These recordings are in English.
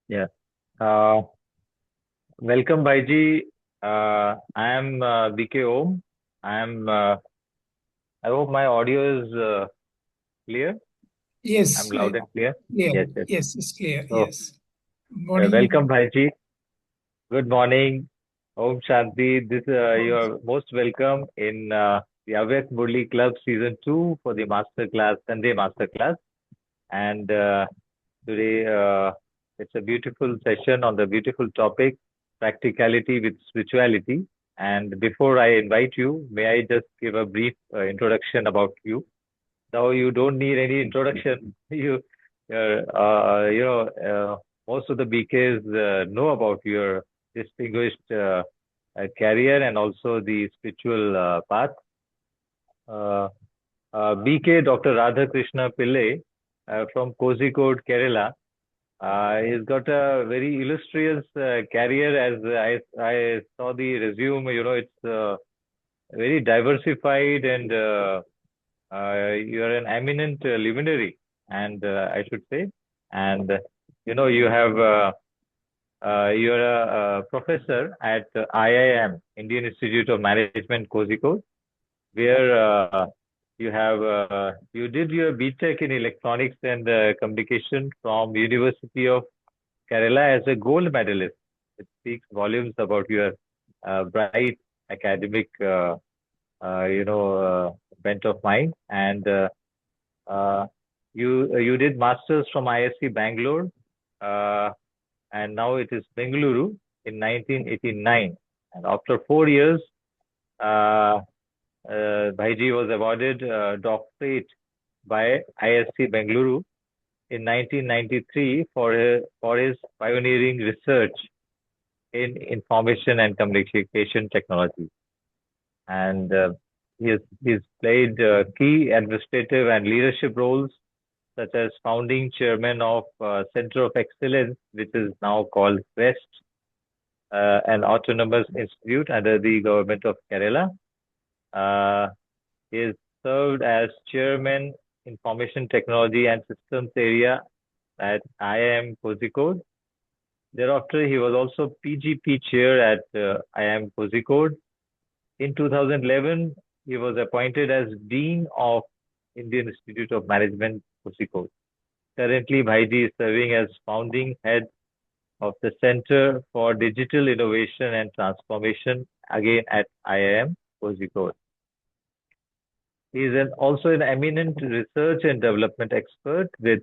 Yeah. Uh, Welcome, Bhaiji. I am BK Om. I am. I hope my audio is clear. I'm Yes, loud and clear. clear. Yes, yes. Yes, it's clear. So, Yes. Morning. welcome, Bhaiji. Good morning. Om Shanti. You are most welcome in the Avyakt Murli Club Season 2 for the Master Class, Sunday Master Class. And today, it's a beautiful session on the beautiful topic, practicality with spirituality. And before I invite you, may I just give a brief introduction about you? Now, you don't need any introduction. Most of the BKs know about your distinguished career and also the spiritual path. Uh, BK Dr. Radha Krishna Pillai from Kozhikode, Kerala. He's got a very illustrious career. As I saw the resume, it's very diversified, and you are an eminent luminary, and I should say, and you are a professor at IIM, Indian Institute of Management, Kozhikode, where you did your BTech in Electronics and Communication from University of Kerala as a gold medalist. It speaks volumes about your bright academic, bent of mind. And uh, you did masters from ISC Bangalore, uh, and now it is Bengaluru in 1989. And after 4 years, uh, Bhaiji was awarded doctorate by ISC Bengaluru in 1993 for his pioneering research in information and communication technology. And he's played key administrative and leadership roles, such as founding chairman of Center of Excellence, which is now called Quest, an autonomous institute under the government of Kerala. Uh, he has served as chairman, information technology and systems area at IIM Kozhikode. Thereafter, he was also PGP chair at IIM Kozhikode. In 2011, he was appointed as Dean of Indian Institute of Management, Kozhikode. Currently, Bhaiji is serving as founding head of the Center for Digital Innovation and Transformation, again at IIM Kozhikode. He is also an eminent research and development expert with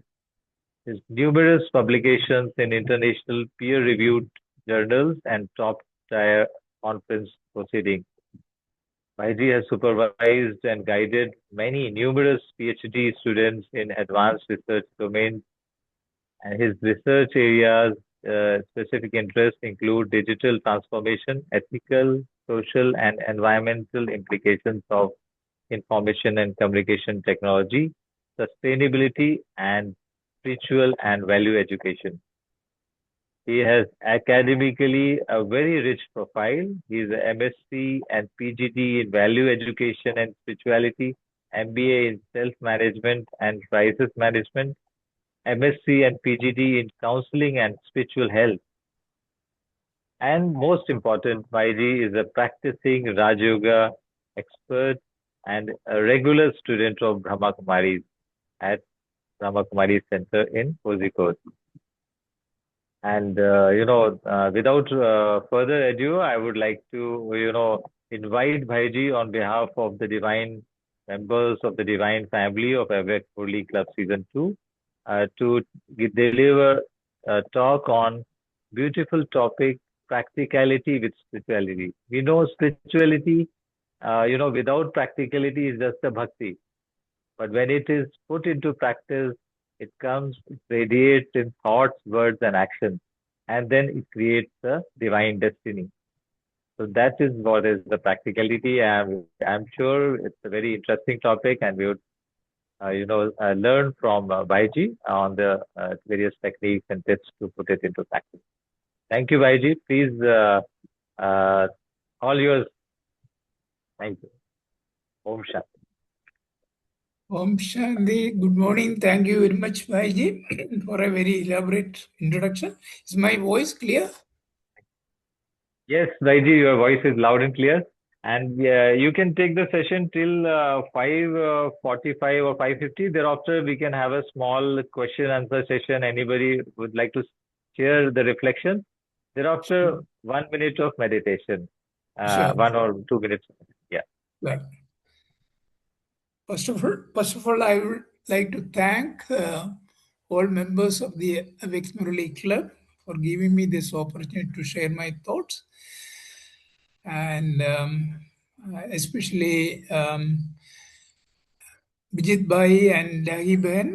his numerous publications in international peer-reviewed journals and top-tier conference proceedings. Vaidhi has supervised and guided many numerous PhD students in advanced research domains, and his research areas specific interests include digital transformation, ethical, social, and environmental implications of information and communication technology, sustainability, and spiritual and value education. He has academically a very rich profile. He is a MSc and PGD in value education and spirituality, MBA in self-management and crisis management, MSc and PGD in counseling and spiritual health. And most important, Vaiji is a practicing Rajyoga expert and a regular student of Brahma Kumaris at Brahma Kumaris Center in Kozhikode. And without further ado, I would like to invite Bhaiji on behalf of the divine members of the divine family of Avec Murli Club Season 2 to deliver a talk on beautiful topic, practicality with spirituality. We know spirituality, without practicality is just a bhakti. But when it is put into practice, it comes, it radiates in thoughts, words, and actions, and then it creates a divine destiny. So that is what is the practicality. I'm sure it's a very interesting topic, and we would, learn from Baiji on the various techniques and tips to put it into practice. Thank you, Baiji. Please, uh, all yours. Thank you. Om Shanti. Om Shanti. Good morning. Thank you very much, Bhaiji, for a very elaborate introduction. Is my voice clear? Yes, Vaiji, your voice is loud and clear. And you can take the session till 5:45 or 5:50. Thereafter, we can have a small question answer session. Anybody would like to share the reflection? Thereafter, Sure. 1 minute of meditation, Sure. 1 or 2 minutes. Yeah. Right. First of all, I would like to thank all members of the Avix Murali Club for giving me this opportunity to share my thoughts, and especially Bijit Bhai and Dagi Ben,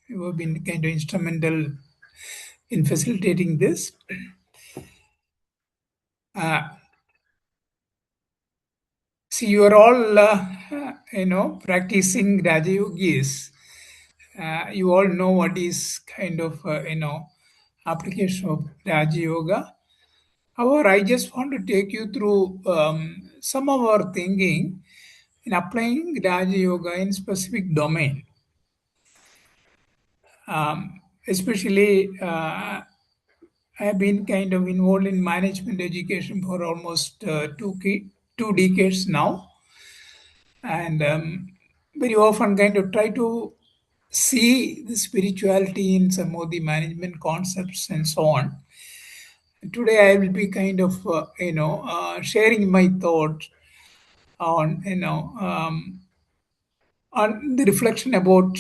who have been kind of instrumental in facilitating this. Uh, See, you are all, practicing Raja Yogis. You all know what is kind of, application of Raja Yoga. However, I just want to take you through some of our thinking in applying Raja Yoga in specific domain. Especially, I have been kind of involved in management education for almost 2 decades now, and very often kind of try to see the spirituality in some of the management concepts and so on. Today I will be kind of sharing my thoughts on on the reflection about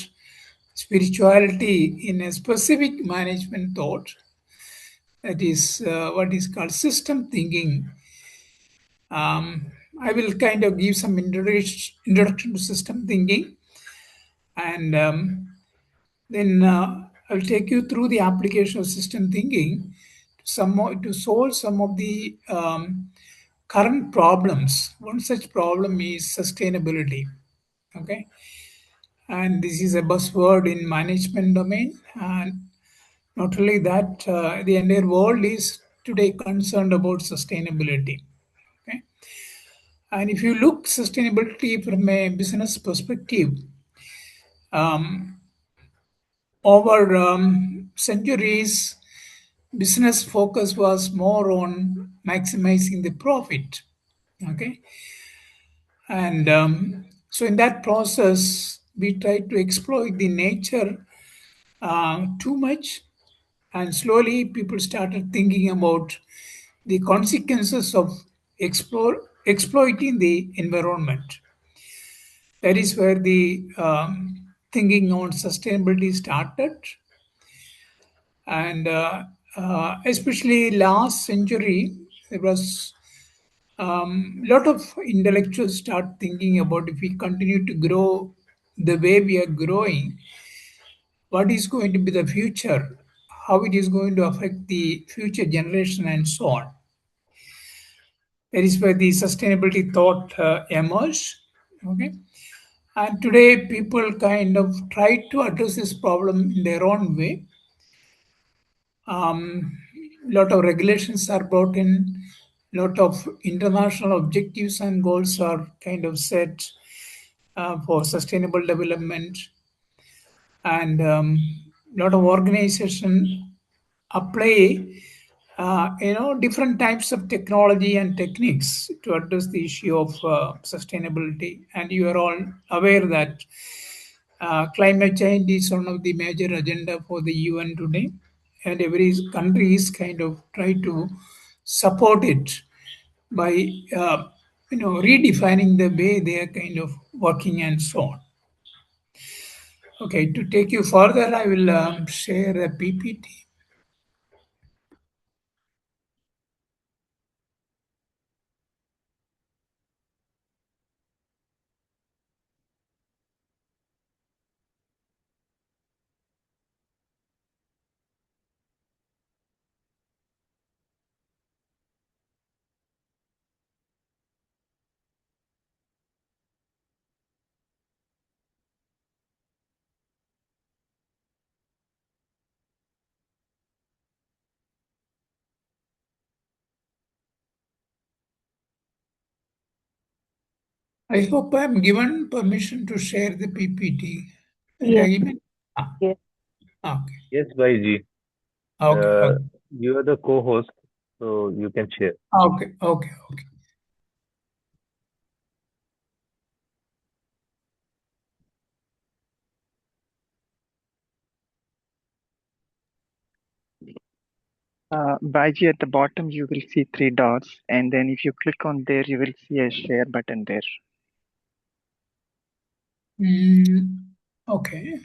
spirituality in a specific management thought, that is what is called system thinking. I will kind of give some introduction to system thinking, and then I'll take you through the application of system thinking to solve some of the current problems. One such problem is sustainability. Okay, and this is a buzzword in management domain. And not only that, the entire world is today concerned about sustainability. Okay, and if you look sustainability from a business perspective, um, over centuries, business focus was more on maximizing the profit. Okay, and so in that process, we tried to exploit the nature too much, and slowly people started thinking about the consequences of exploiting the environment. That is where the thinking on sustainability started, and especially last century, there was lot of intellectuals start thinking about, if we continue to grow the way we are growing, what is going to be the future, how it is going to affect the future generation, and so on. That is where the sustainability thought emerged. Okay, and today people kind of try to address this problem in their own way. Lot of regulations are brought in, lot of international objectives and goals are kind of set for sustainable development, and lot of organization apply different types of technology and techniques to address the issue of sustainability. And you are all aware that climate change is one of the major agenda for the UN today, and every country is kind of try to support it by redefining the way they are kind of working and so on. Okay, to take you further, I will share a PPT. I hope I'm given permission to share the PPT. Yes, Ah, yes. okay. Yes, Bhaiji. Okay. Uh, Okay. you are the co-host, so you can share. Okay. Okay. Okay. Baiji, at the bottom, you will see three dots, and then if you click on there, you will see a share button there. Okay.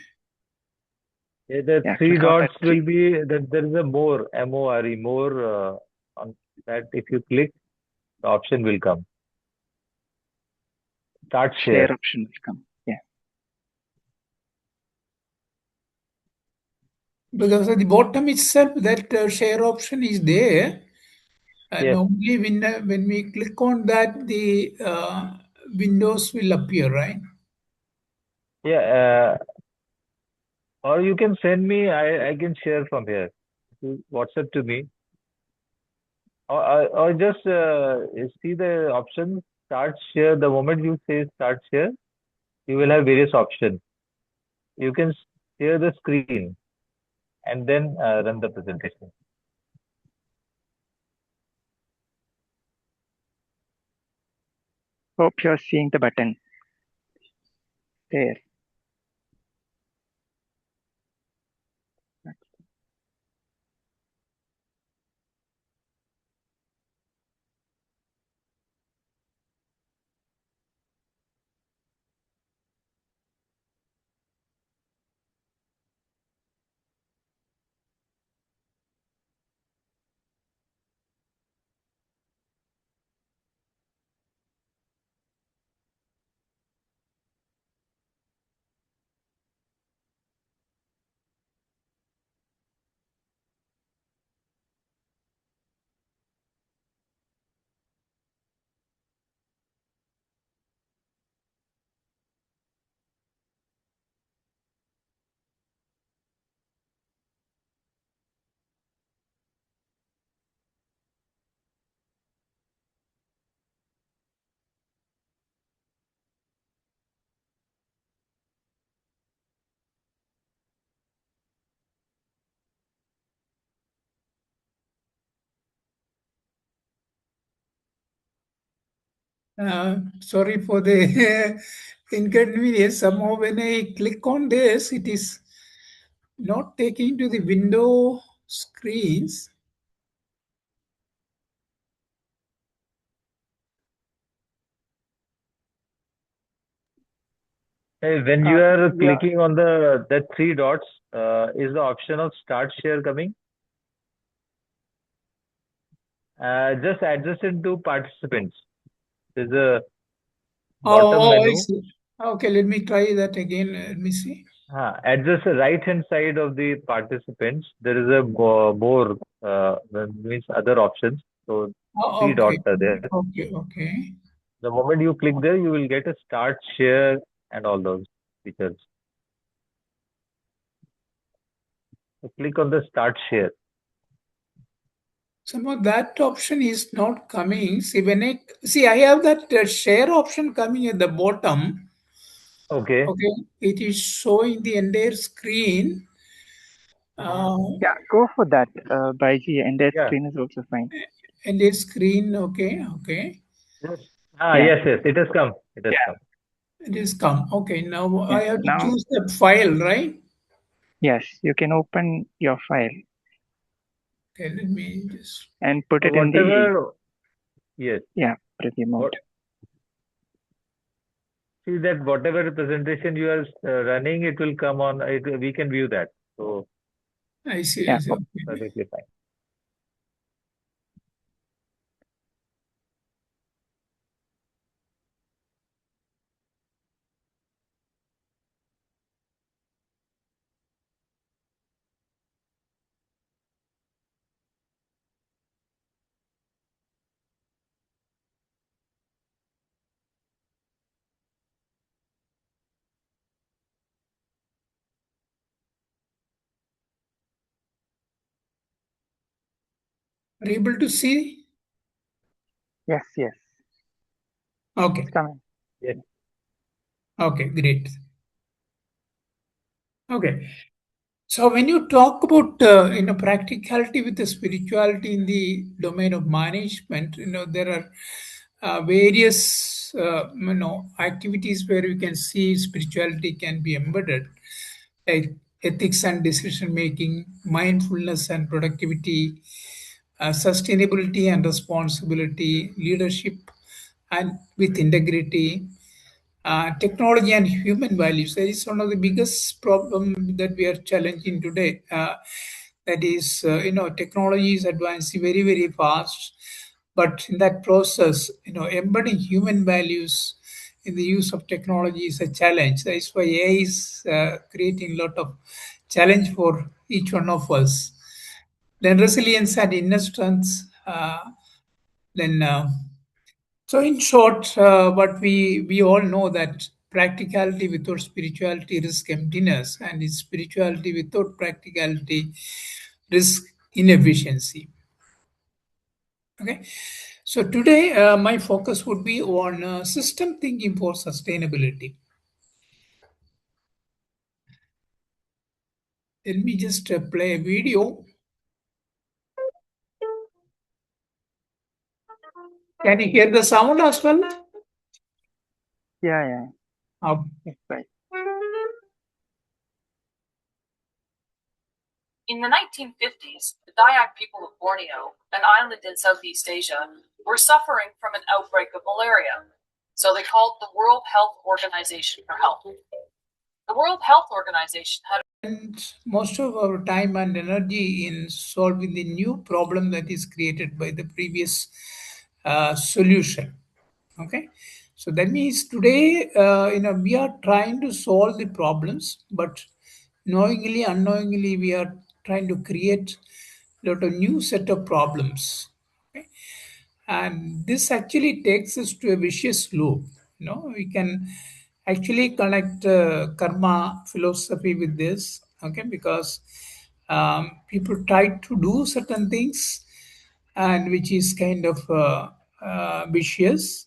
Yeah, the Yeah, three click on that dots will three. be that there is a more, more, more on that. If you click, the option will come. Start share. Share option will come. Yeah. Because at the bottom itself, that share option is there. Yes. Normally, when we click on that, the windows will appear, right? Yeah. Or you can send me. I can share from here. You WhatsApp to me. Or just see the option start share. The moment you say start share, you will have various options. You can share the screen and then run the presentation. Hope you're seeing the button there. Sorry for the inconvenience. Somehow, when I click on this, it is not taking to the window screens. Hey, when you are Yeah. clicking on the three dots, is the option of start share coming? Just adjacent to participants. There's a bottom Oh, I menu. see. Okay, let me try that again. Let me see. Adjust the right hand side of the participants. There is a more means other options. So Oh, three okay. dots are there. Okay. Okay. The moment you click there, you will get a start share and all those features. So click on the start share. Somehow that option is not coming. See, I have that share option coming at the bottom. Okay. Okay, it is showing the entire screen. Mhm. Yeah, go for that, Baiji, and that Yeah. screen is also fine. Entire screen. Okay. Okay. Yes. Yeah. Yes, yes. It has come. It has come. It is come. Okay, now Yeah. I have to Now, choose the file, right? yes, you can open your file Okay, let me just. and put So it in the, whatever, yes. preview mode. What, see that whatever presentation you are running, it will come on. We can view that. So I see. I Yeah. see. Okay. perfectly fine. Are you able to see? Yes, yes, Okay. it's coming. Yes. Okay, great. Okay. So when you talk about practicality with the spirituality in the domain of management, there are various activities where we can see spirituality can be embedded, like ethics and decision making, mindfulness and productivity, sustainability and responsibility, leadership and with integrity, technology and human values. That is one of the biggest problem that we are challenging today. That is, technology is advancing very, very fast, but in that process, embedding human values in the use of technology is a challenge. That is why AI is creating a lot of challenge for each one of us. Then resilience and inner strength. Then so, in short, what we all know that practicality without spirituality risk emptiness, and spirituality without practicality risk inefficiency. Okay, so today my focus would be on system thinking for sustainability. Let me just play a video. Can you hear the sound as well? Yeah. Um, Yes, right. In the 1950s, the Dayak people of Borneo, an island in Southeast Asia, were suffering from an outbreak of malaria. So they called the World Health Organization for help. The World Health Organization had spend most of our time and energy in solving the new problem that is created by the previous solution. Okay, so that means today, we are trying to solve the problems, but knowingly, unknowingly, we are trying to create a lot of new set of problems. Okay, and this actually takes us to a vicious loop. We can actually connect karma philosophy with this. Okay, because people try to do certain things, and which is kind of vicious,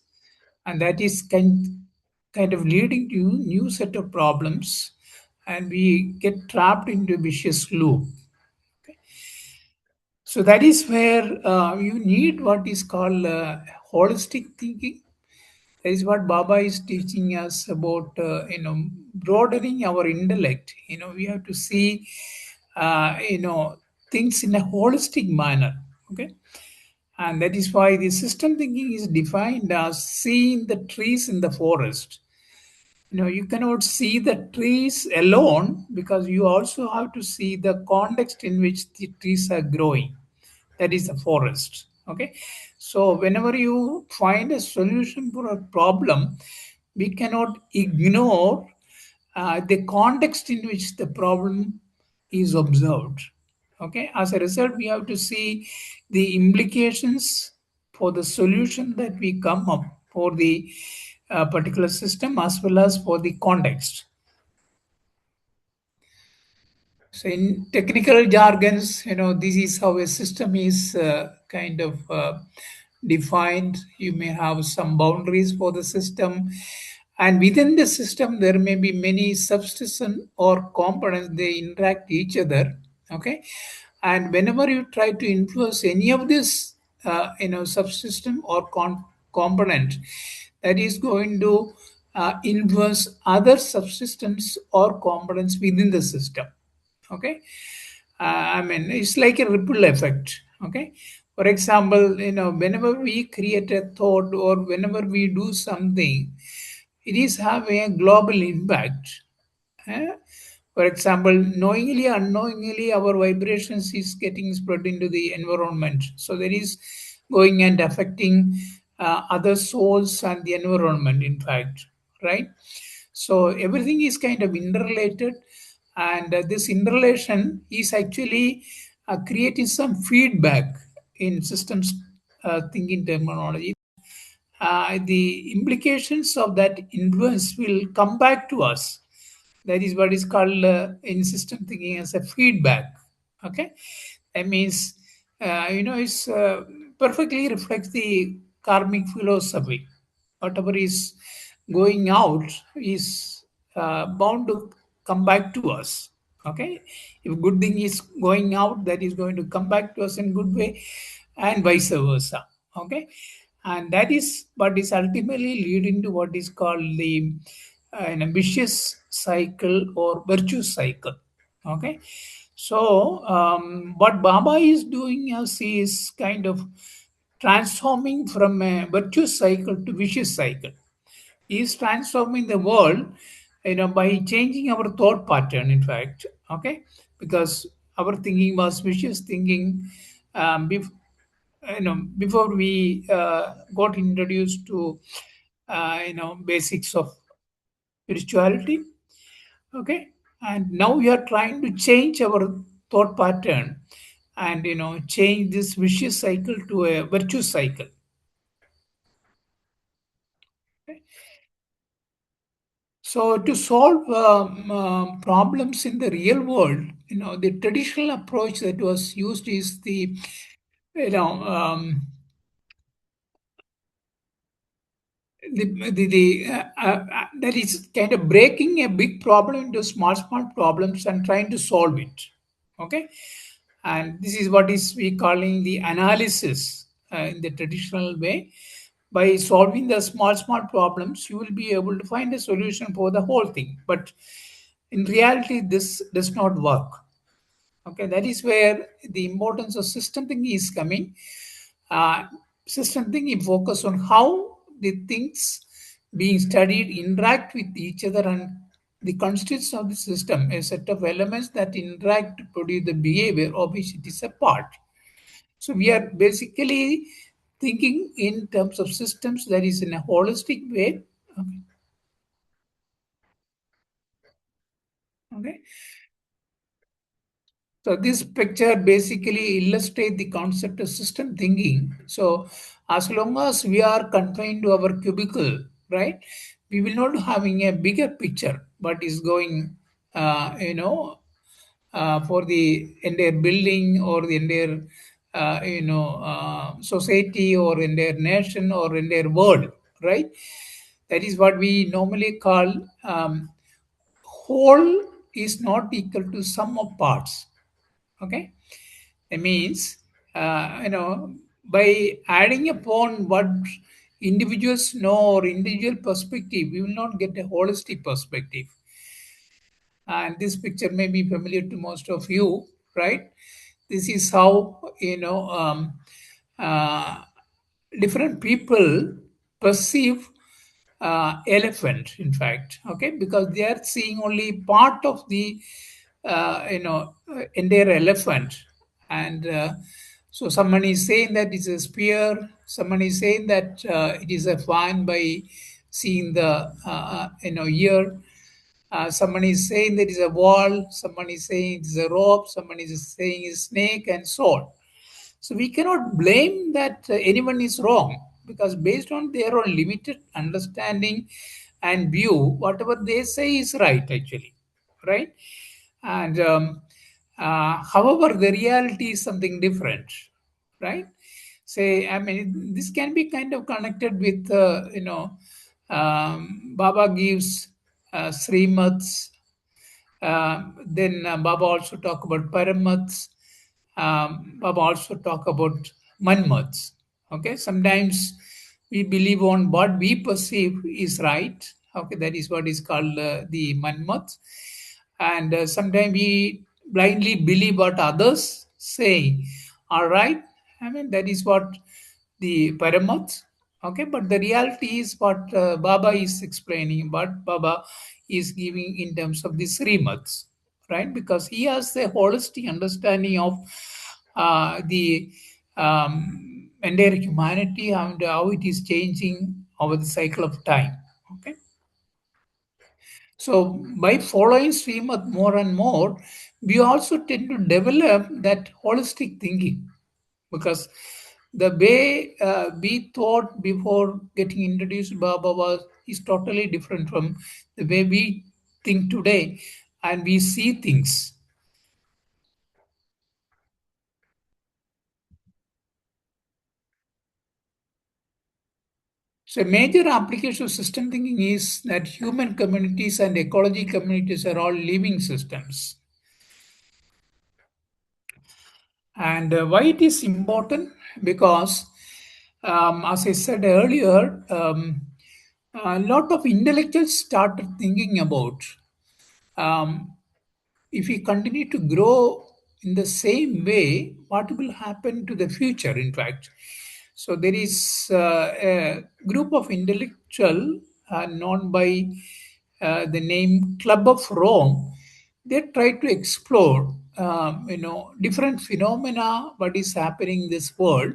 and that is kind of leading to new set of problems, and we get trapped into a vicious loop. So that is where you need what is called holistic thinking. That is what Baba is teaching us about, broadening our intellect. We have to see, things in a holistic manner. Okay, and that is why the system thinking is defined as seeing the trees in the forest. You cannot see the trees alone, because you also have to see the context in which the trees are growing. That is the forest. Okay, so whenever you find a solution for a problem, we cannot ignore the context in which the problem is observed. Okay, as a result, we have to see the implications for the solution that we come up for the particular system, as well as for the context. So, in technical jargons, this is how a system is kind of defined. You may have some boundaries for the system, and within the system, there may be many subsystems or components. They interact each other. Okay, and whenever you try to influence any of this, subsystem or component, that is going to influence other subsystems or components within the system. Okay, I mean, it's like a ripple effect. Okay, for example, whenever we create a thought or whenever we do something, it is having a global impact. eh? For example, knowingly, unknowingly, our vibrations is getting spread into the environment, so there is going and affecting other souls and the environment, in fact, right? So everything is kind of interrelated, and this interrelation is actually creating some feedback in systems thinking terminology. The implications of that influence will come back to us. That is what is called in system thinking as a feedback. Okay, that means it's perfectly reflects the karmic philosophy. Whatever is going out is bound to come back to us. Okay, if good thing is going out, that is going to come back to us in good way, and vice versa. Okay, and that is what is ultimately leading to what is called the an ambitious cycle or virtue cycle. Okay, so what Baba is doing us is kind of transforming from a virtuous cycle to vicious cycle. He is transforming the world, by changing our thought pattern. In fact, okay, because our thinking was vicious thinking, before we got introduced to basics of spirituality. Okay, and now we are trying to change our thought pattern and change this vicious cycle to a virtuous cycle. Okay? So to solve problems in the real world, the traditional approach that was used is the you know that is kind of breaking a big problem into small problems and trying to solve it. Okay, and this is what is we calling the analysis in the traditional way. By solving the small problems, you will be able to find a solution for the whole thing. But in reality, this does not work. Okay, that is where the importance of system thinking is coming. uh, System thinking focus on how the things being studied interact with each other, and the constituents of the system, a set of elements that interact to produce the behavior of which it is a part. So we are basically thinking in terms of systems, that is in a holistic way. Okay. Okay. So this picture basically illustrates the concept of system thinking. So as long as we are confined to our cubicle, right, we will not having a bigger picture what is going, for the entire building or the entire, society or entire nation or entire world, right? That is what we normally call whole is not equal to sum of parts. Okay, it means, by adding upon what individuals know or individual perspective, we will not get a holistic perspective. And this picture may be familiar to most of you, right? This is how uh, different people perceive elephant, in fact. Okay, because they are seeing only part of the entire elephant. And so someone is saying that it's a spear, someone is saying that it is a fan by seeing the ear. Someone is saying there is a wall, someone is saying it is a rope, someone is saying a snake, and so on. So we cannot blame that anyone is wrong, because based on their own limited understanding and view, whatever they say is right, actually, right? And however, the reality is something different, right? Say, I mean, this can be kind of connected with, Baba gives Srimats. Then Baba also talk about Paramats. Baba also talk about Manmats. Okay, sometimes we believe on what we perceive is right. Okay, that is what is called the Manmats. And sometimes we blindly believe what others say are right. I mean, that is what the Paramats. Okay, but the reality is what Baba is explaining, what Baba is giving in terms of the Srimats, right? Because he has a holistic understanding of the entire humanity and how it is changing over the cycle of time. Okay. So by following Srimad more and more, we also tend to develop that holistic thinking, because the way we thought before getting introduced to Baba was is totally different from the way we think today and we see things. So a major application of system thinking is that human communities and ecology communities are all living systems. And why it is important? Because, as I said earlier, a lot of intellectuals started thinking about um, if we continue to grow in the same way, what will happen to the future, in fact. So there is a group of intellectual known by the name Club of Rome. They try to explore, different phenomena, what is happening in this world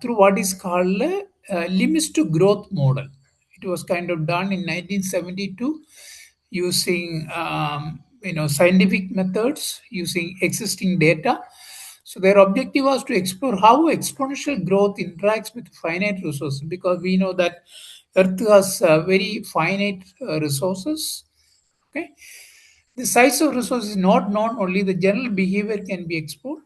through what is called a limits to growth model. It was kind of done in 1972 using scientific methods, using existing data. So their objective was to explore how exponential growth interacts with finite resources, because we know that Earth has very finite resources. Okay, the size of resources is not known. Only the general behavior can be explored.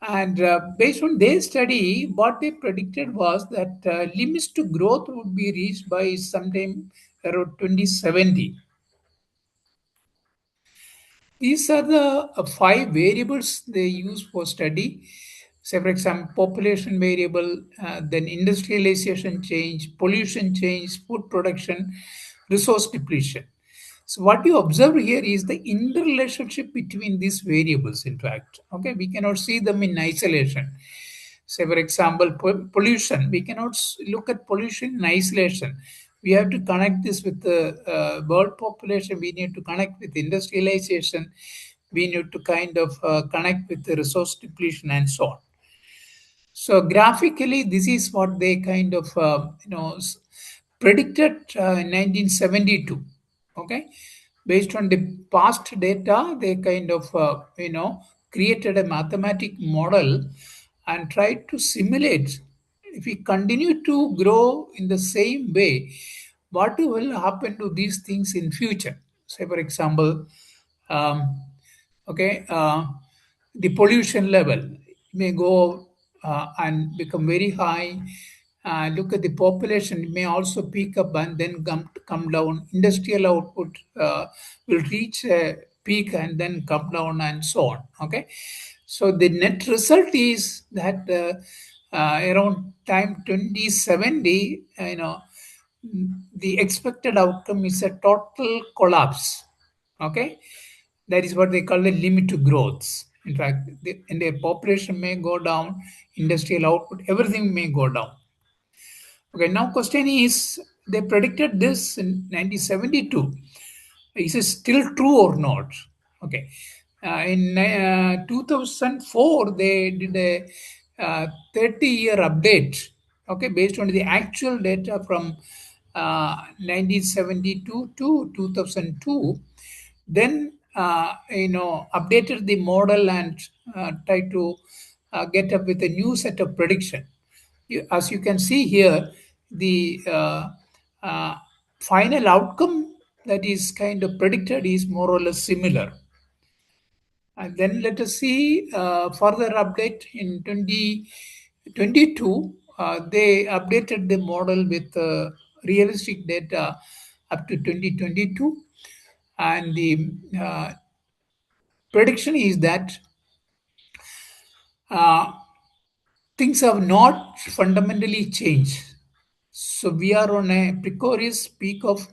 And based on their study, what they predicted was that limits to growth would be reached by sometime around 2070. These are the five variables they use for study. Say, for example, population variable, then industrialization change, pollution change, food production, resource depletion. So what you observe here is the interrelationship between these variables, in fact. Okay, we cannot see them in isolation. Say, for example, pollution. We cannot look at pollution in isolation. We have to connect this with the world population. We need to connect with industrialization. We need to kind of connect with the resource depletion and so on. So graphically, this is what they kind of predicted in 1972. Okay, based on the past data, they kind of created a mathematic model and tried to simulate if we continue to grow in the same way, what will happen to these things in future. Say, for example, um, okay, the pollution level may go and become very high. Look at the population, it may also peak up and then come down. Industrial output will reach a peak and then come down and so on. Okay, so the net result is that around time 2070, the expected outcome is a total collapse. Okay, that is what they call the limit to growth. In fact, the population may go down, industrial output, everything may go down. Okay, now question is, they predicted this in 1972. Is it still true or not? Okay. In 2004, they did a 30-year update, okay, based on the actual data from 1972 to 2002. Then, updated the model and tried to get up with a new set of prediction. As you can see here, the final outcome that is kind of predicted is more or less similar. And then let us see further update in 2022. They updated the model with realistic data up to 2022. And the prediction is that things have not fundamentally changed. So we are on a precarious peak of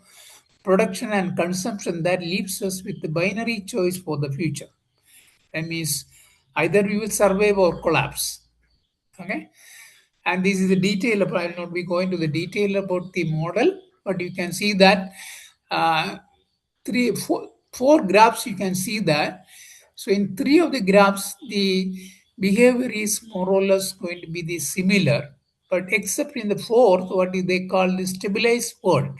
production and consumption that leaves us with the binary choice for the future. That means either we will survive or collapse. Okay, and this is the detail. I will not be going to the detail about the model, but you can see that four graphs. You can see that. So in three of the graphs, the behavior is more or less going to be the similar, but except in the fourth, what is they call the stabilized world.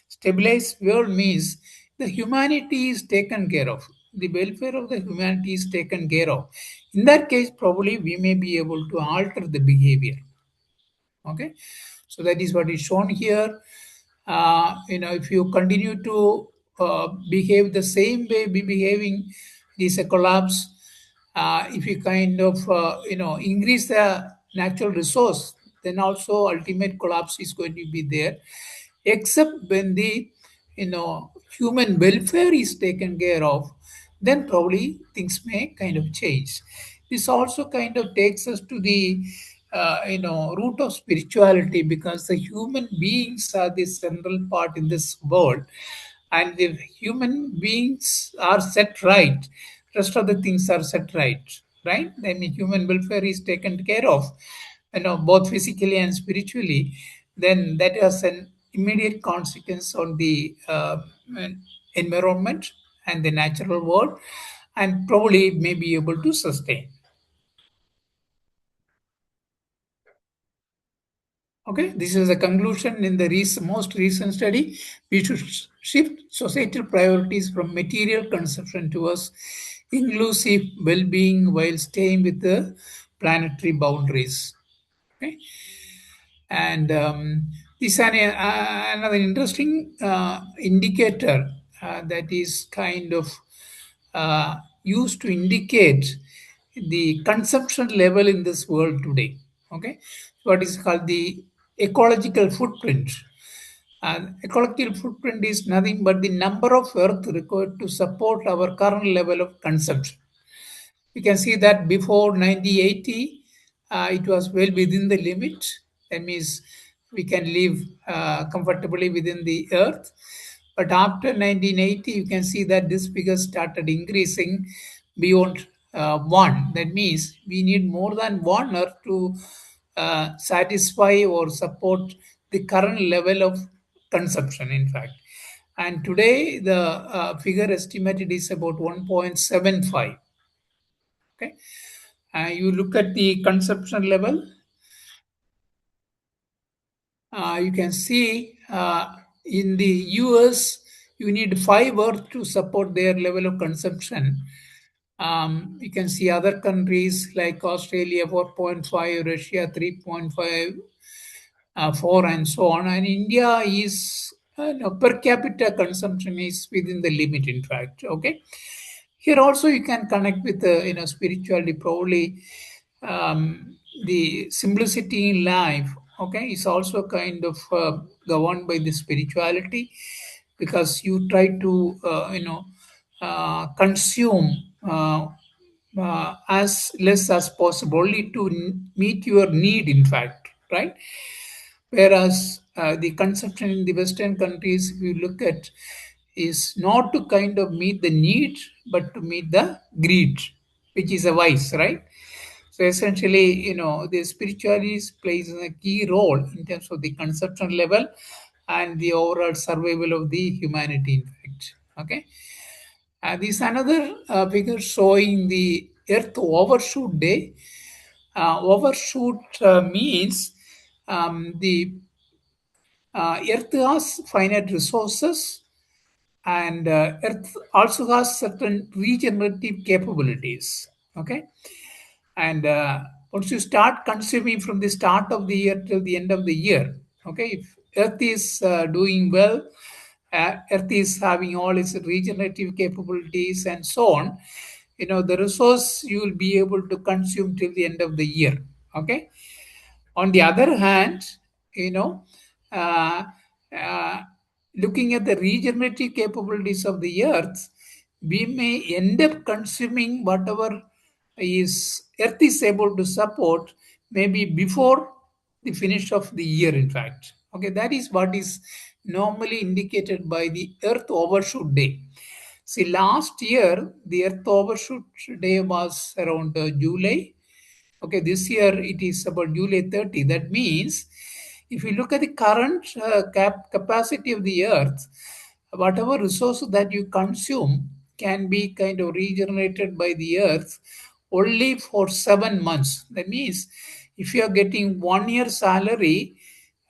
Stabilized world means the humanity is taken care of. The welfare of the humanity is taken care of. In that case, probably we may be able to alter the behavior. Okay, so that is what is shown here. If you continue to behave the same way be behaving, it is a collapse. If you kind of increase the natural resource, then also ultimate collapse is going to be there, except when the human welfare is taken care of, then probably things may kind of change. This also kind of takes us to the root of spirituality, because the human beings are the central part in this world, and if human beings are set right, rest of the things are set right. I mean, human welfare is taken care of, both physically and spiritually, then that has an immediate consequence on the environment and the natural world, and probably may be able to sustain. Okay, this is a conclusion in the most recent study. We should shift societal priorities from material consumption towards inclusive well-being while staying with the planetary boundaries. Okay, and this is another interesting indicator that is kind of used to indicate the consumption level in this world today. Okay, what is called the ecological footprint. Ecological footprint is nothing but the number of earth required to support our current level of consumption. We can see that before 1980, it was well within the limit. That means we can live comfortably within the earth. But after 1980, you can see that this figure started increasing beyond one. That means we need more than one earth to satisfy or support the current level of consumption, in fact. And today, the figure estimated is about 1.75. Okay, you look at the consumption level, you can see in the US, you need 5 earth to support their level of consumption. You can see other countries like Australia 4.5, Russia 3.5, 4, and so on. And India is per capita consumption is within the limit, in fact. Okay, here also you can connect with spirituality. Probably the simplicity in life, okay, is also kind of governed by the spirituality, because you try to consume as less as possible, only to meet your need, in fact, right? Whereas the consumption in the Western countries, if you look at, is not to kind of meet the need, but to meet the greed, which is a vice, right? So essentially, the spirituality plays a key role in terms of the consumption level and the overall survival of the humanity, in fact. Okay. This is another figure showing the Earth overshoot day. Overshoot means the Earth has finite resources, and Earth also has certain regenerative capabilities. Okay, and once you start consuming from the start of the year till the end of the year, okay, if Earth is doing well, Earth is having all its regenerative capabilities and so on, the resource you will be able to consume till the end of the year. Okay, on the other hand, you know, uh, uh, looking at the regenerative capabilities of the earth, we may end up consuming whatever is earth is able to support, maybe before the finish of the year, in fact. Okay, that is what is normally indicated by the earth overshoot day. See, last year the earth overshoot day was around July. Okay, this year it is about July 30. That means if you look at the current capacity of the earth, whatever resource that you consume can be kind of regenerated by the earth only for 7 months. That means if you are getting 1 year salary,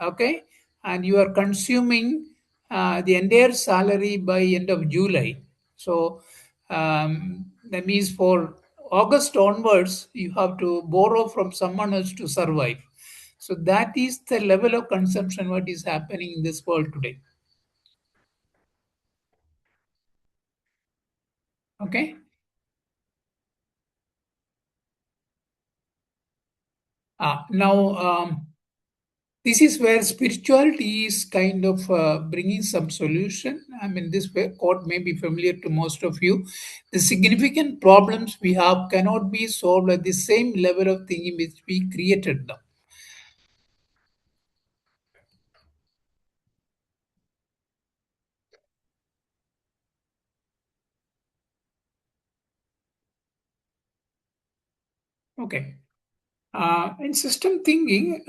okay, and you are consuming the entire salary by end of July. So that means for August onwards, you have to borrow from someone else to survive. So that is the level of consumption what is happening in this world today. Okay. Now This is where spirituality is kind of bringing some solution. I mean, this quote may be familiar to most of you. The significant problems we have cannot be solved at the same level of thinking which we created them. Okay. In system thinking,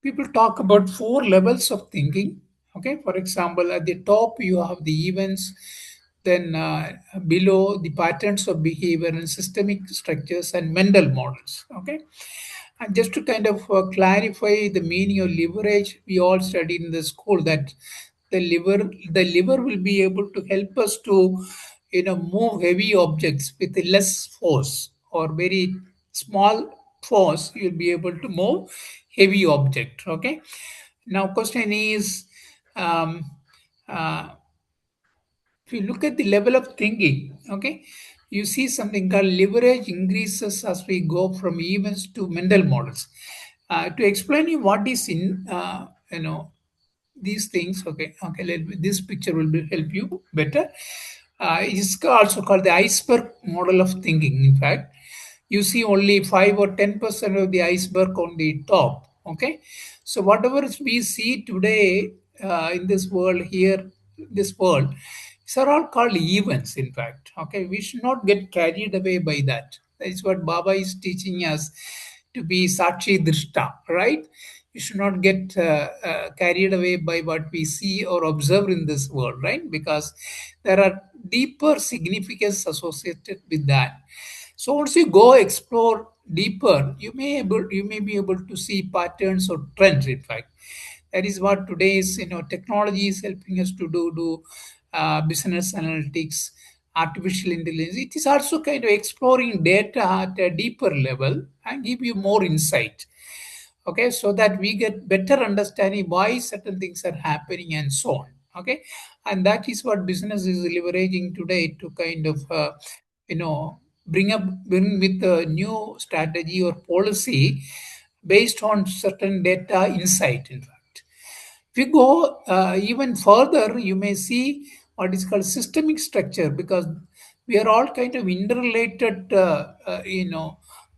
people talk about four levels of thinking. Okay, for example, at the top you have the events, then below the patterns of behavior and systemic structures and mental models. Okay, and just to kind of clarify the meaning of leverage, we all studied in the school that the liver will be able to help us to move heavy objects with less force or very small force. You'll be able to move heavy object. Okay, now question is, um, uh, if you look at the level of thinking, okay, you see something called leverage increases as we go from events to mental models. To explain you what is in these things, okay, this picture will help you better. It is also called the iceberg model of thinking. In fact, you see only 5 or 10% of the iceberg on the top. Okay, so whatever we see today in this world here, this world, these are all called events. In fact, okay, we should not get carried away by that. That is what Baba is teaching us, to be sakshi drishta, right? You should not get carried away by what we see or observe in this world, right? Because there are deeper significance associated with that. So once you go explore deeper, you may be able to see patterns or trends. In fact, that is what today's technology is helping us to do business analytics, artificial intelligence. It is also kind of exploring data at a deeper level and give you more insight. Okay, so that we get better understanding why certain things are happening and so on. Okay, and that is what business is leveraging today to kind of bring with a new strategy or policy based on certain data insight. In fact, if you go even further, you may see what is called systemic structure, because we are all kind of interrelated,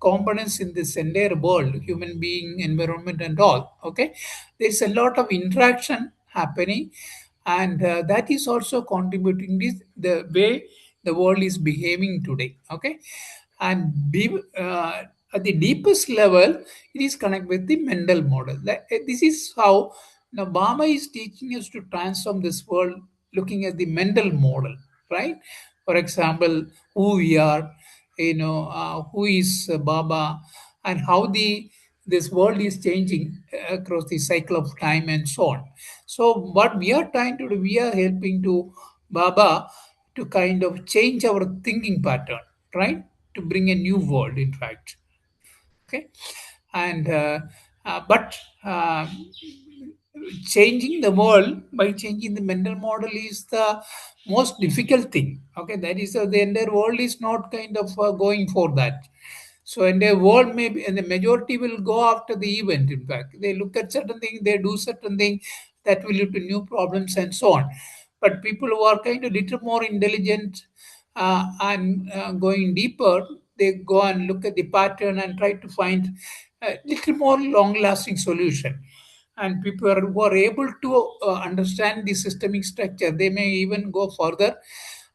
components in this entire world, human being, environment, and all. Okay, there's a lot of interaction happening, and that is also contributing this the way the world is behaving today. Okay, and at the deepest level, it is connected with the mental model. This is how now Bama is teaching us to transform this world, looking at the mental model, right? For example, who we are, who is Baba, and how the this world is changing across the cycle of time and so on. So what we are trying to do, we are helping to Baba to kind of change our thinking pattern, right? To bring a new world, in fact. Okay, and but changing the world by changing the mental model is the most difficult thing. Okay, that is the entire world is not kind of going for that. So entire world maybe, and the majority will go after the event. In fact, they look at certain things, they do certain things that will lead to new problems and so on. But people who are kind of little more intelligent and going deeper, they go and look at the pattern and try to find a little more long-lasting solution. And people who are able to understand the systemic structure, they may even go further,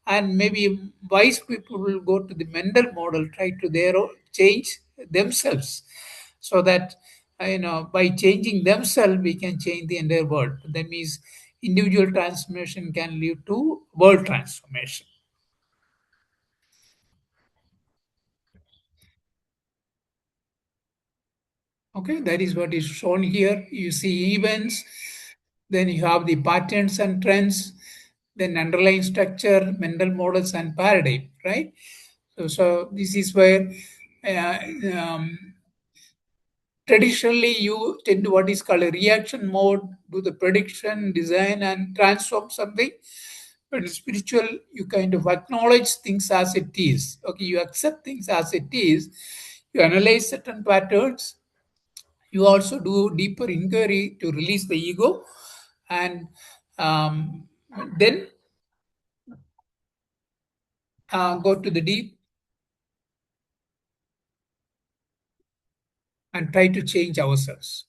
and maybe wise people will go to the mental model, try to change themselves, so that by changing themselves we can change the entire world. That means individual transformation can lead to world transformation. Okay, that is what is shown here. You see events, then you have the patterns and trends, then underlying structure, mental models, and paradigm, right? So this is where uh, um, traditionally you tend to what is called a reaction mode, do the prediction, design, and transform something. But in spiritual, you kind of acknowledge things as it is. Okay, you accept things as it is. You analyze certain patterns, You also do deeper inquiry to release the ego, and then go to the deep and try to change ourselves.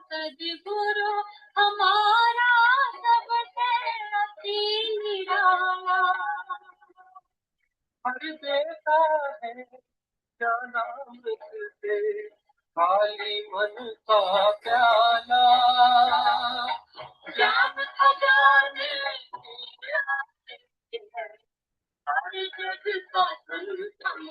सदगुरु हमारा सबसे अति निराला हर देता है जाना से खाली मन का प्याला ज्ञान खजाने हर जग का संतम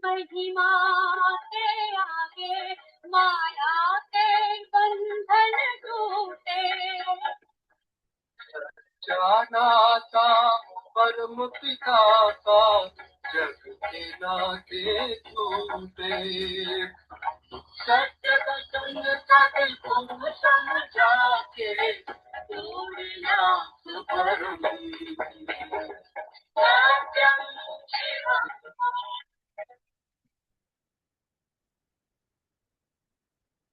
महिमा के आगे माया के बंधन टूटे जाना था परम पिता का जग के नाते टूटे सत्य वचन का तुम समझा के तोड़ना Sudharma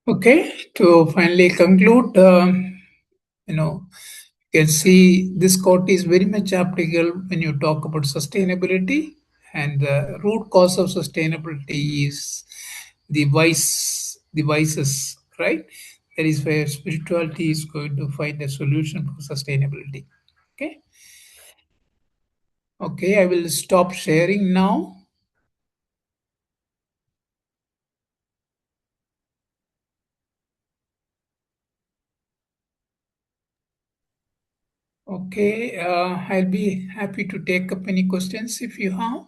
Okay, to finally conclude, you can see this quote is very much applicable when you talk about sustainability, and the root cause of sustainability is the vices, right? That is where spirituality is going to find a solution for sustainability. Okay, I will stop sharing now. Okay, I'll be happy to take up any questions if you have,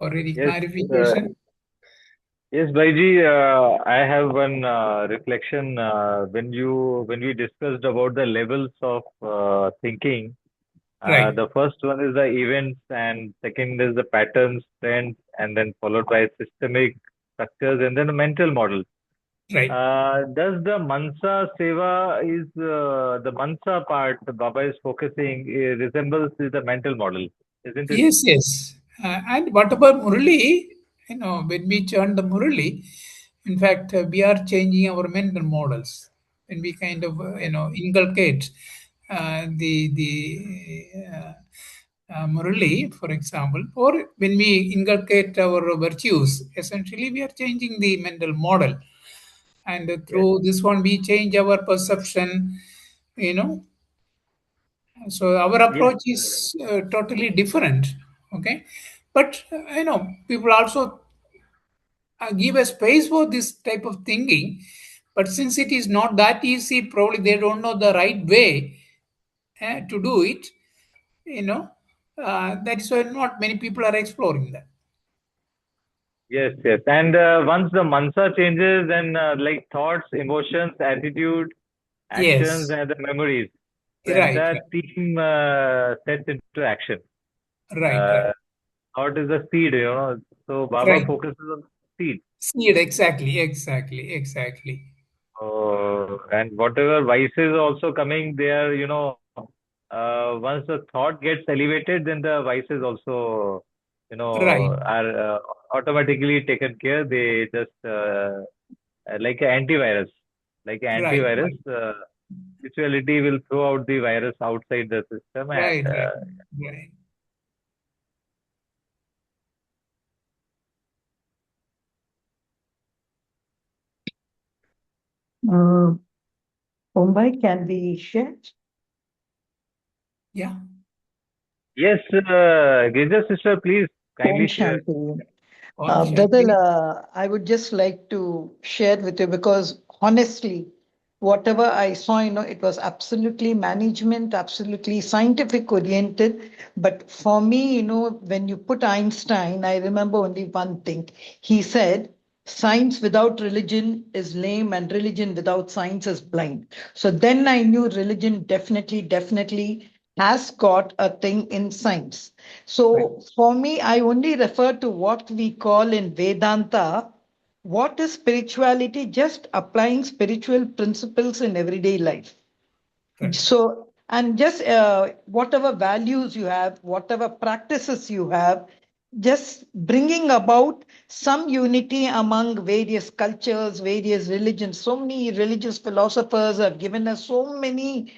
or any Yes, clarification. yes, Baiji, I have one reflection. When we discussed about the levels of thinking, Right, the first one is the events, and second is the patterns, trends, and then followed by systemic structures, and then the mental models. right. Does the Mansa Seva is the Mansa part the Baba is focusing resembles is the mental model, isn't it? Yes, yes. And what about Murali? When we churn the Murali, in fact, we are changing our mental models. When we kind of, inculcate the Murali, for example, or when we inculcate our virtues, essentially we are changing the mental model. And Yes, through this one, we change our perception, you know, so our yes, approach is totally different. Okay, but people also give a space for this type of thinking, but since it is not that easy, probably they don't know the right way to do it. you know that is why not many people are exploring that. yes, yes. And once the Mansa changes, then like thoughts, emotions, attitude, actions, Yes, and the memories, the right, entire team sets into action. right, right, Uh, right. thought is the seed, So Baba Right. focuses on seed. Seed, exactly. And whatever vices also coming there, once the thought gets elevated, then the vices also, Right, are automatically taken care. They just like an antivirus, like an right, antivirus. Spirituality will throw out the virus outside the system, and right, right, right. Mumbai can be shared. Yeah. yes, Girija sister, please Om kindly share. Shanti. Om Brother, Shanti. I would just like to share with you because honestly, whatever I saw, it was absolutely management, absolutely scientific oriented. But for me, when you put Einstein, I remember only one thing. He said, science without religion is lame and religion without science is blind. So then I knew religion definitely has got a thing in science. Right, So for me, I only refer to what we call in Vedanta. What is spirituality? Just applying spiritual principles in everyday life. right, So, and just whatever values you have, whatever practices you have, just bringing about some unity among various cultures, various religions. So many religious philosophers have given us so many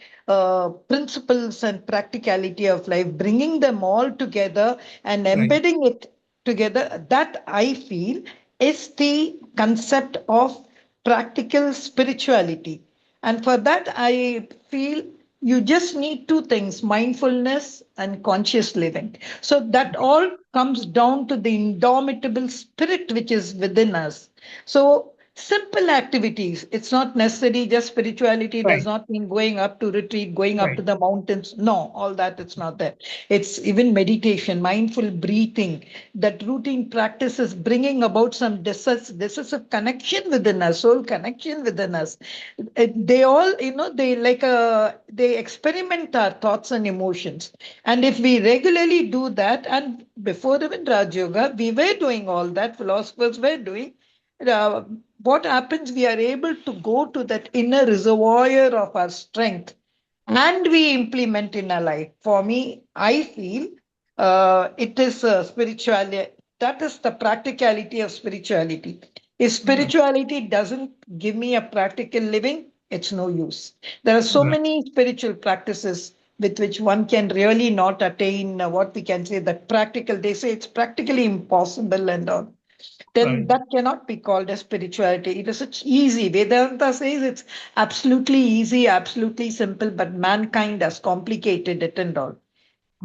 principles and practicality of life, bringing them all together and right, embedding it together. That I feel is the concept of practical spirituality. And for that, I feel you just need two things, mindfulness and conscious living. So that all comes down to the indomitable spirit which is within us. So simple activities, it's not necessary, just spirituality does right, not mean going up to retreat, going up right, to the mountains. No, all that it's not there. It's even meditation, mindful breathing, that routine practice is bringing about some decisive connection within us, soul connection within us. They all, they experiment our thoughts and emotions. And if we regularly do that, and before even Raj Yoga, we were doing all that, philosophers were doing, uh, what happens, we are able to go to that inner reservoir of our strength and we implement in our life. For me, I feel it is spirituality. That is the practicality of spirituality. If right, spirituality doesn't give me a practical living, it's no use. There are so right, many spiritual practices with which one can really not attain what we can say that practical. They say it's practically impossible and all, then right, that cannot be called as spirituality. It is such easy. Vedanta says it's absolutely easy, absolutely simple, but mankind has complicated it and all.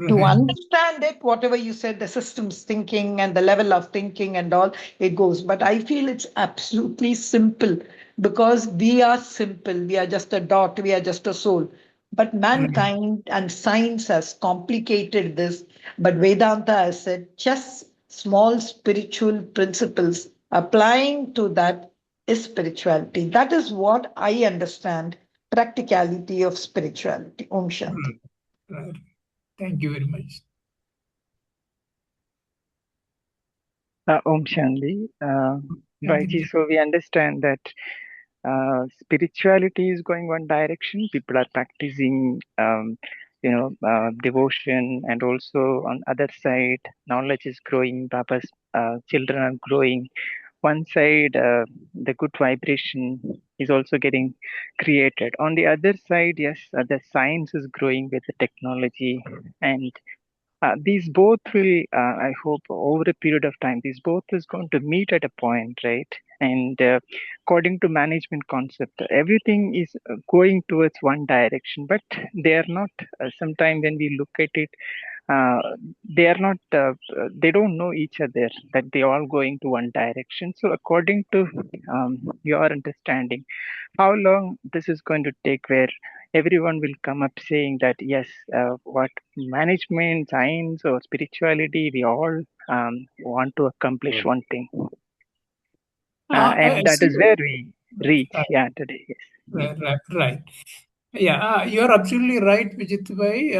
To right, understand it, whatever you said, the systems thinking and the level of thinking and all, it goes. But I feel it's absolutely simple because we are simple. We are just a dot, we are just a soul. But right. mankind and science has complicated this. But Vedanta has said just small spiritual principles applying to that is spirituality. That is what I understand practicality of spirituality. Om Shanti. Right. Thank you very much. Om Shanti. Raiji, Shanti. so we understand that spirituality is going one direction. People are practicing, devotion, and also on other side, knowledge is growing. Baba's children are growing. One side, the good vibration is also getting created. On the other side, yes, the science is growing with the technology, and these both will, I hope, over a period of time, these both is going to meet at a point, right? And according to management concept, everything is going towards one direction, but they are not. Sometime when we look at it, uh, they are not. They don't know each other. That they all going to one direction. So, according to your understanding, how long this is going to take where everyone will come up saying that yes, what management science or spirituality, we all want to accomplish one thing, and that See, is where we reach, uh, yeah, today. Yes. right. Yeah, you're absolutely right, Vijit bhai.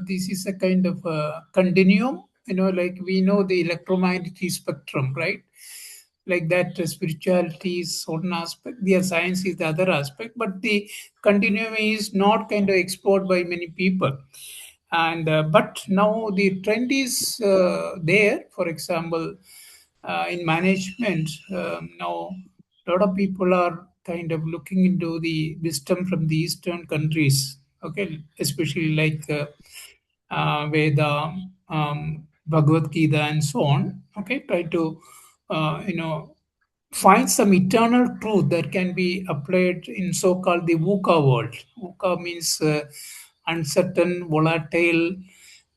This is a kind of continuum. like we know the electromagnetic spectrum, right? Like that, spirituality is one aspect, the science is the other aspect, but the continuum is not kind of explored by many people. And but now the trend is there. For example, in management, now a lot of people are kind of looking into the wisdom from the Eastern countries. Okay, especially like Veda, Bhagavad Gita, and so on. Okay, try to find some eternal truth that can be applied in so-called the VUCA world. VUCA means uncertain, volatile,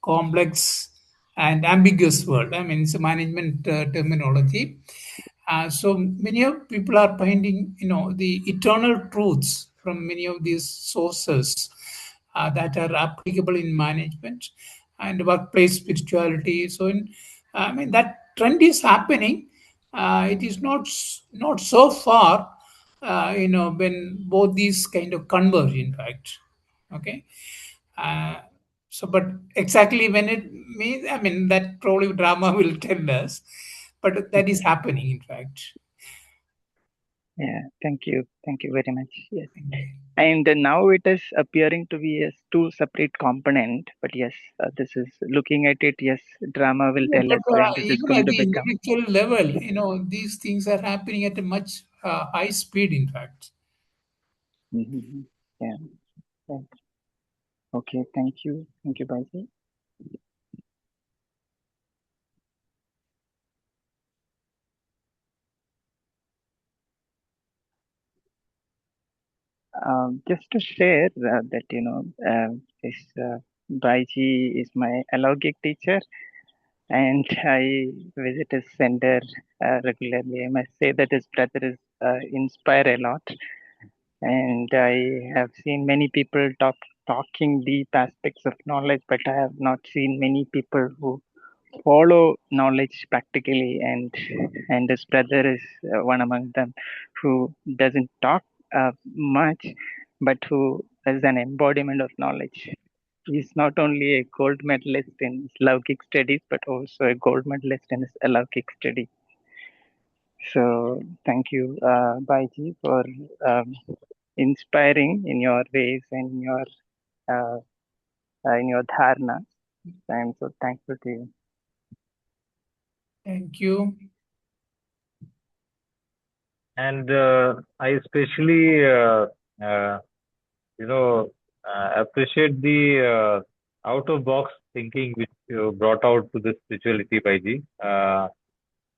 complex, and ambiguous world. I mean, it's a management terminology. So many of people are finding, the eternal truths from many of these sources that are applicable in management and workplace spirituality. So, I mean, that trend is happening. It is not so far, when both these kind of converge. In fact, okay. Uh, so, but exactly when it means, I mean, that probably drama will tell us, but that is happening, in fact. Yeah, thank you very much. Yes, and now it is appearing to be as two separate component, but yes, this is looking at it. Yes, drama will Yeah, tell us but when this is even going at to the become. individual level, these things are happening at a much high speed, in fact. Mhm. Yeah. Right. Okay. Thank you, Baji. Just to share that this Baiji is my allogic teacher, and I visit his center regularly. I must say that his brother is inspire a lot, and I have seen many people talking deep aspects of knowledge, but I have not seen many people who follow knowledge practically, and his brother is one among them who doesn't talk much, but who is an embodiment of knowledge. He's not only a gold medalist in his Laukic studies, but also a gold medalist in his Alaukic study. So thank you, Baiji, for inspiring in your ways and uh, in your dharna. I'm so thankful to you. Thank you. And I especially, appreciate the out of box thinking which you brought out to the spirituality, Baiji,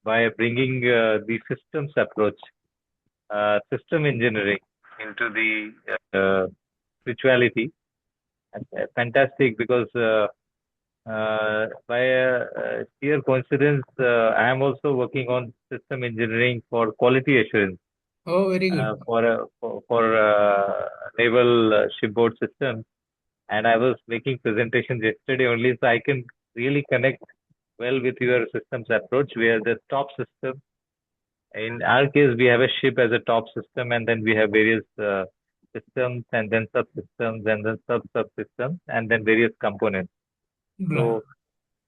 by bringing the systems approach, system engineering into the spirituality. And, fantastic, because by sheer coincidence, I am also working on system engineering for quality assurance Oh, very good. for naval shipboard systems. And I was making presentations yesterday only, so I can really connect well with your systems approach, where the top system, in our case, we have a ship as a top system, and then we have various systems, and then subsystems, and then subsystems, and then various components. Blah. So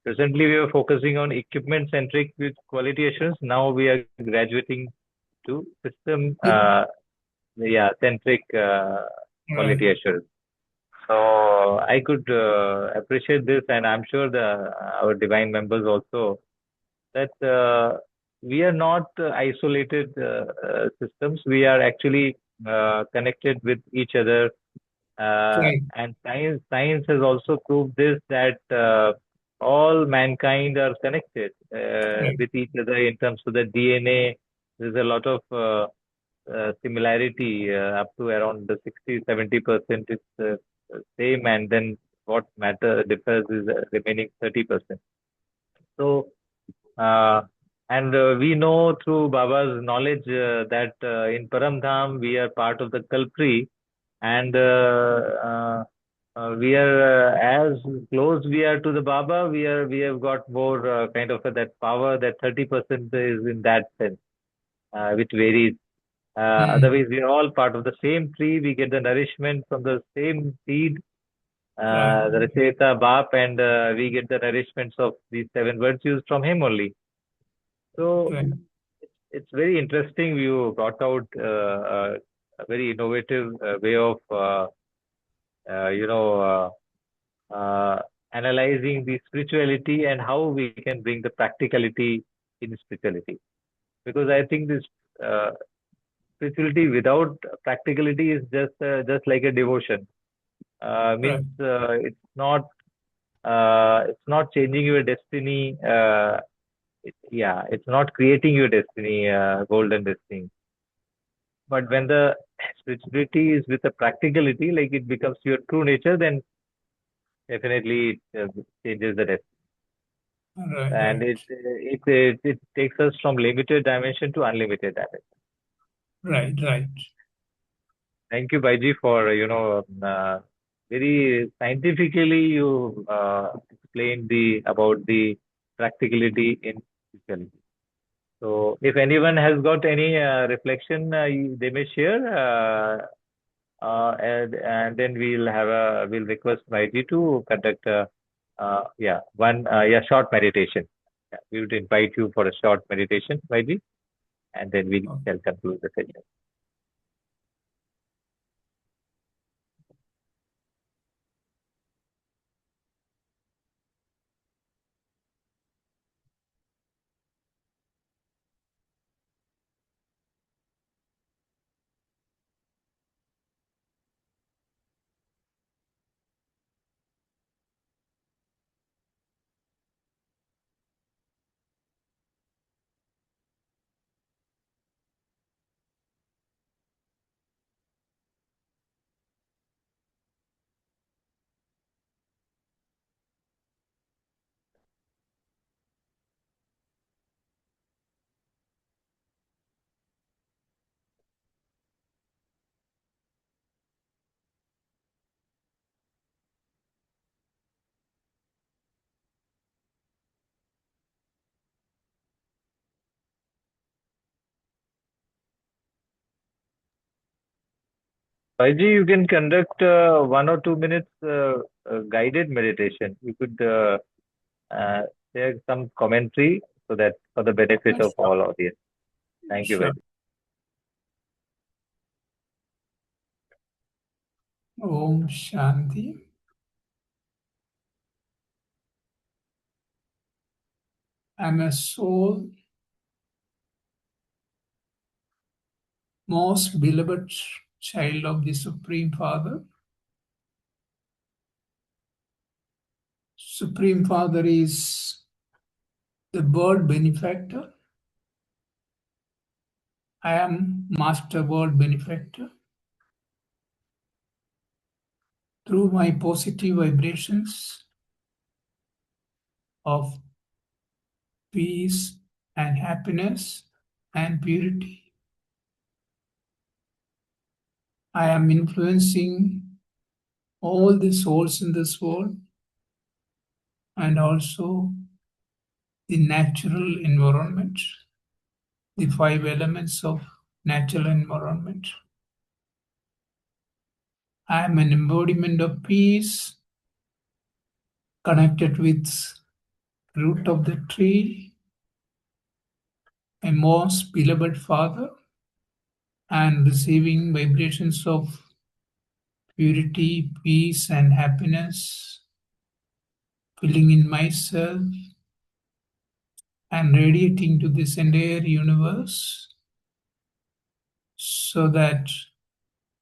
presently, we are focusing on equipment centric with quality assurance. Now we are graduating to system, centric Right. quality assurance. So I could appreciate this, and I'm sure our divine members also, that we are not isolated systems. We are actually connected with each other, Right. and science has also proved this, that all mankind are connected Right. with each other in terms of the DNA. There's a lot of similarity, up to around the 60-70% is same, and then what matter differs is the remaining 30%. So, uh, and we know through Baba's knowledge that in Paramdham we are part of the Kalpri, and we are as close we are to the Baba, we have got more kind of that power. That 30% is in that sense, which varies. Mm. Otherwise, we are all part of the same tree. We get the nourishment from the same seed. Right. the Racheta Bap, and we get the nourishments of these seven virtues from him only. So Right. it's very interesting. You brought out a very innovative way of uh, you know analyzing the spirituality and how we can bring the practicality in spirituality. Because I think this uh, spirituality without practicality is just like a devotion. Right. Means it's not changing your destiny. Yeah, it's not creating your destiny, golden destiny. But when the spirituality is with the practicality, like it becomes your true nature, then definitely it changes the destiny. Right. And Right. it takes us from limited dimension to unlimited dimension. Right. Right. Thank you, Baiji, for very scientifically you explained about the practicality in spirituality. So, if anyone has got any reflection, they may share, and then we'll request Baiji to conduct short meditation. Yeah, we would invite you for a short meditation, Baiji, and then we Okay. shall conclude the session. Baiji, you can conduct 1 or 2 minutes guided meditation. You could uh, share some commentary so that for the benefit of Sure. all audience. Thank you, Sure. Baiji. Om Shanti. I'm a soul, most beloved child of the Supreme Father. Supreme Father is the world benefactor. I am Master World Benefactor. Through my positive vibrations of peace and happiness and purity, I am influencing all the souls in this world and also the natural environment, the five elements of natural environment. I am an embodiment of peace connected with root of the tree, a most beloved Father, and receiving vibrations of purity, peace, and happiness, filling in myself and radiating to this entire universe so that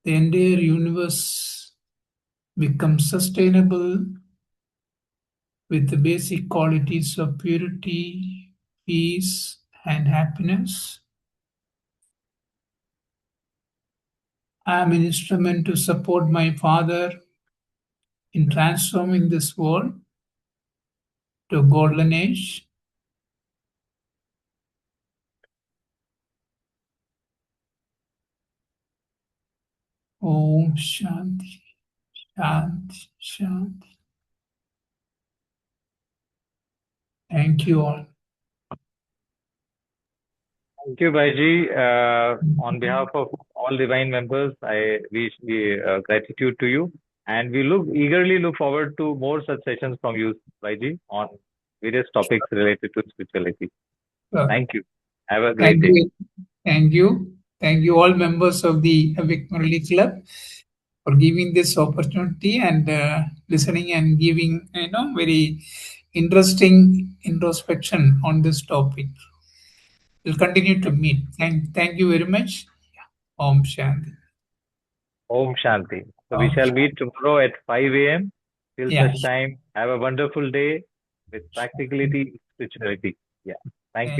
the entire universe becomes sustainable with the basic qualities of purity, peace, and happiness. I am an instrument to support my Father in transforming this world to a golden age. Om Shanti, Shanti, Shanti. Thank you all. Thank you, Baiji. On behalf of all divine members, I wish gratitude to you And we eagerly look forward to more such sessions from you, Vaiji, on various topics related to spirituality. Thank you. Have a great Thank day. you. Thank you. Thank you, all members of the Avik Murali Club, for giving this opportunity and listening and giving, very interesting introspection on this topic. We'll continue to meet. Thank you very much. Om Shanti. Om Shanti. So we Om shall Shanti. meet tomorrow at 5 a.m. Till Yeah. such time, have a wonderful day with practicality, spirituality. Yeah. Thank you.